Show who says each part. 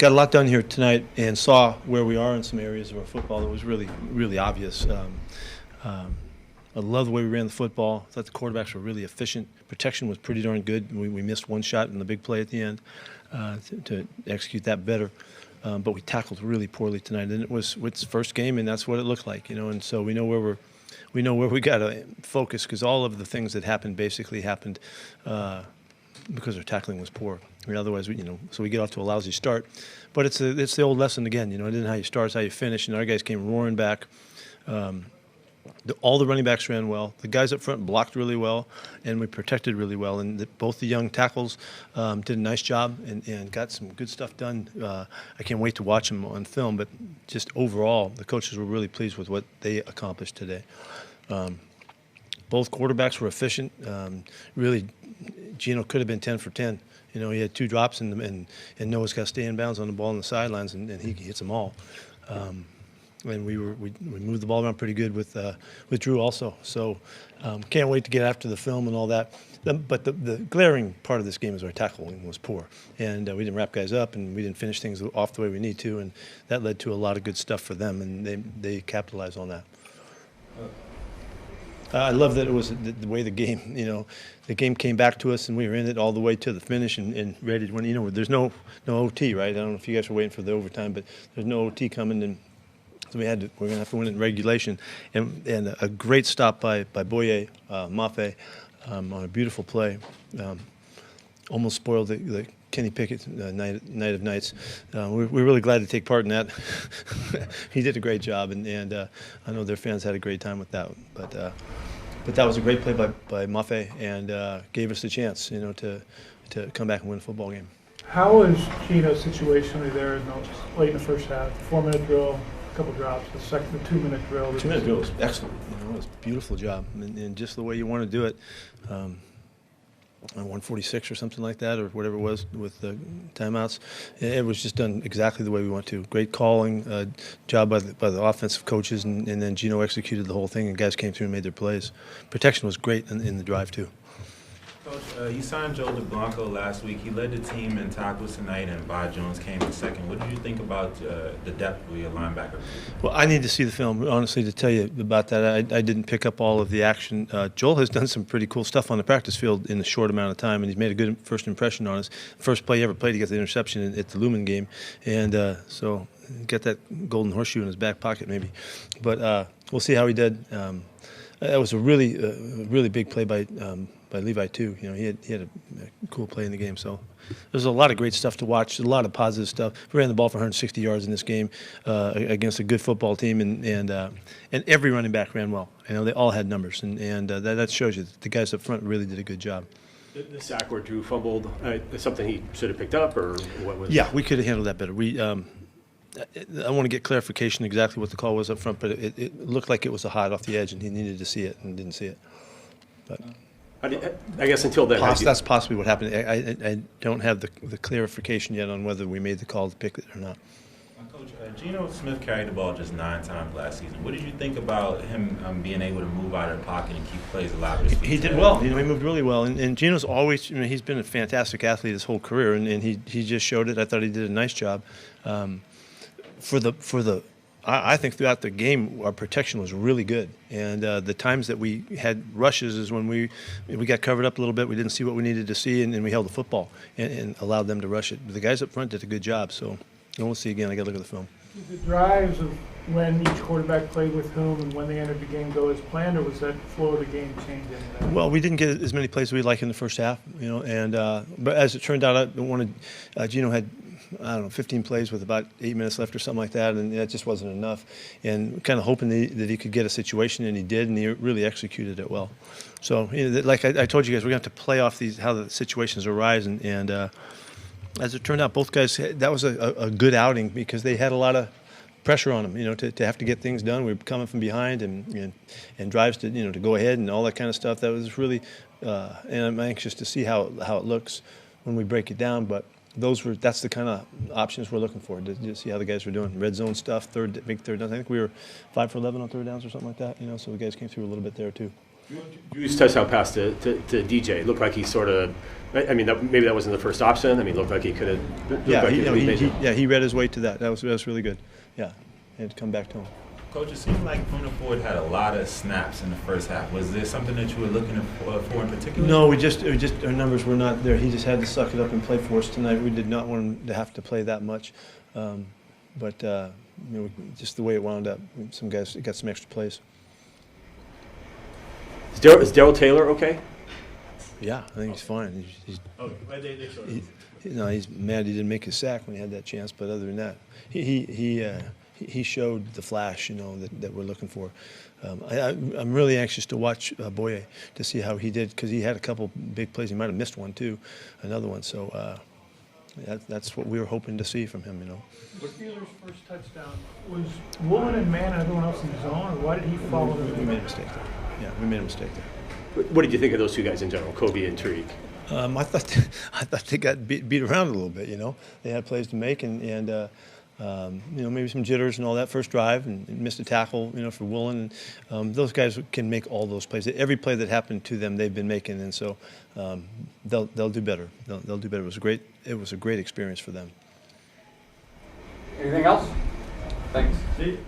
Speaker 1: got a lot done here tonight and saw where we are in some areas of our football that was really, really obvious. I love the way we ran the football. I thought the quarterbacks were really efficient. Protection was pretty darn good. We missed one shot in the big play at the end to execute that better. But we tackled really poorly tonight, and it's the first game, and that's what it looked like, And so we know where we got to focus, because all of the things that happened basically happened because our tackling was poor. I mean, otherwise, so we get off to a lousy start. But it's the old lesson again. It isn't how you start, it's how you finish. And our guys came roaring back. All the running backs ran well. The guys up front blocked really well, and we protected really well. And both the young tackles did a nice job and got some good stuff done. I can't wait to watch them on film. But just overall, the coaches were really pleased with what they accomplished today. Both quarterbacks were efficient. Really, Gino could have been 10 for 10. He had 2 drops, and Noah's got to stay in bounds on the ball on the sidelines, and he hits them all. And we moved the ball around pretty good with Drew also. So can't wait to get after the film and all that. But the glaring part of this game is our tackling was poor, and we didn't wrap guys up, and we didn't finish things off the way we need to, and that led to a lot of good stuff for them, and they capitalized on that. I love that it was the way the game, the game came back to us, and we were in it all the way to the finish and ready to win. There's no OT, right? I don't know if you guys were waiting for the overtime, but there's no OT coming, and so we're going to have to win it in regulation. And a great stop by Boye Mafe on a beautiful play. Almost spoiled the Kenny Pickett night of nights. We're really glad to take part in that. He did a great job, and I know their fans had a great time with that. But that was a great play by Mafe, and gave us the chance, to come back and win a football game.
Speaker 2: How was Gino situationally there late in the first half? The 4-minute drill, a couple drops. The 2-minute drill.
Speaker 1: The 2-minute drill was excellent. It was a beautiful job, and just the way you want to do it. 146 or something like that, or whatever it was with the timeouts. It was just done exactly the way we want to. Great calling, job by the offensive coaches, and then Gino executed the whole thing, and guys came through and made their plays. Protection was great in the drive too.
Speaker 3: Coach, you signed Joe DeBlanco last week. He led the team in tackles tonight, and Bob Jones came in second. What did you think about the depth of your linebacker?
Speaker 1: Well, I need to see the film, honestly, to tell you about that. I didn't pick up all of the action. Joel has done some pretty cool stuff on the practice field in a short amount of time, and he's made a good first impression on us. First play he ever played, he got the interception at the Lumen game, and so get that golden horseshoe in his back pocket maybe. But we'll see how he did. That was a really big play by Levi too. He had a cool play in the game. So there's a lot of great stuff to watch. A lot of positive stuff. We ran the ball for 160 yards in this game against a good football team, and every running back ran well. They all had numbers, and that shows you that the guys up front really did a good job.
Speaker 4: The sack where Drew fumbled, something he should have picked up, or what was?
Speaker 1: Yeah, we could have handled that better. I want to get clarification exactly what the call was up front, but it looked like it was a hot off the edge, and he needed to see it and didn't see it. But
Speaker 4: I guess until then,
Speaker 1: that's possibly what happened. I don't have the clarification yet on whether we made the call to pick it or not.
Speaker 3: Coach, Geno Smith carried the ball just 9 times last season. What did you think about him being able to move out of the pocket and keep plays alive?
Speaker 1: He did well. He moved really well. And Geno's always, he's been a fantastic athlete his whole career, and he just showed it. I thought he did a nice job. I think throughout the game, our protection was really good. And the times that we had rushes is when we got covered up a little bit. We didn't see what we needed to see, and we held the football and allowed them to rush it. But the guys up front did a good job. So we'll see again. I got to look at the film.
Speaker 2: Did the drives of when each quarterback played with whom and when they entered the game go as planned, or was that flow of the game change any of that?
Speaker 1: Well, we didn't get as many plays as we'd like in the first half, and but as it turned out, Geno had 15 plays with about 8 minutes left or something like that, and that just wasn't enough. And kind of hoping that he could get a situation, and he did, and he really executed it well. So, like I told you guys, we're going to have to play off how the situations arise, and as it turned out, both guys, that was a good outing because they had a lot of pressure on them, to have to get things done. We were coming from behind and drives to to go ahead and all that kind of stuff. That was really, and I'm anxious to see how it looks when we break it down, but. That's the kind of options we're looking for to see how the guys were doing. Red zone stuff, big third downs. I think we were 5 for 11 on third downs or something like that. So the guys came through a little bit there too.
Speaker 4: Drew's touchdown pass to DJ, it looked like he sort of, I mean, maybe that wasn't the first option. I mean, it looked like he could have.
Speaker 1: He read his way to that. That was really good. Yeah, he had to come back to him.
Speaker 3: Coach, it seemed like Poona Ford had a lot of snaps in the first half. Was there something that you were looking for in particular?
Speaker 1: No, we just our numbers were not there. He just had to suck it up and play for us tonight. We did not want him to have to play that much, but just the way it wound up, some guys got some extra plays.
Speaker 4: Is Darrell Taylor okay?
Speaker 1: Yeah, I think he's fine. He's mad he didn't make his sack when he had that chance, but other than that, he showed the flash, that we're looking for. I'm really anxious to watch Boye to see how he did, because he had a couple big plays. He might have missed one too, another one. So that's what we were hoping to see from him.
Speaker 2: The Steelers' first touchdown was Woolen and man and everyone else in zone, or why did he follow them?
Speaker 1: We made a mistake there. Yeah, we made a mistake there.
Speaker 4: What did you think of those two guys in general, Kobe and Tariq?
Speaker 1: I thought they got beat around a little bit. They had plays to make, and maybe some jitters and all that first drive, and missed a tackle, for Woolen. Those guys can make all those plays. Every play that happened to them, they've been making, and so they'll do better. They'll do better. It was a great experience for them.
Speaker 5: Anything else? Thanks.
Speaker 1: See you.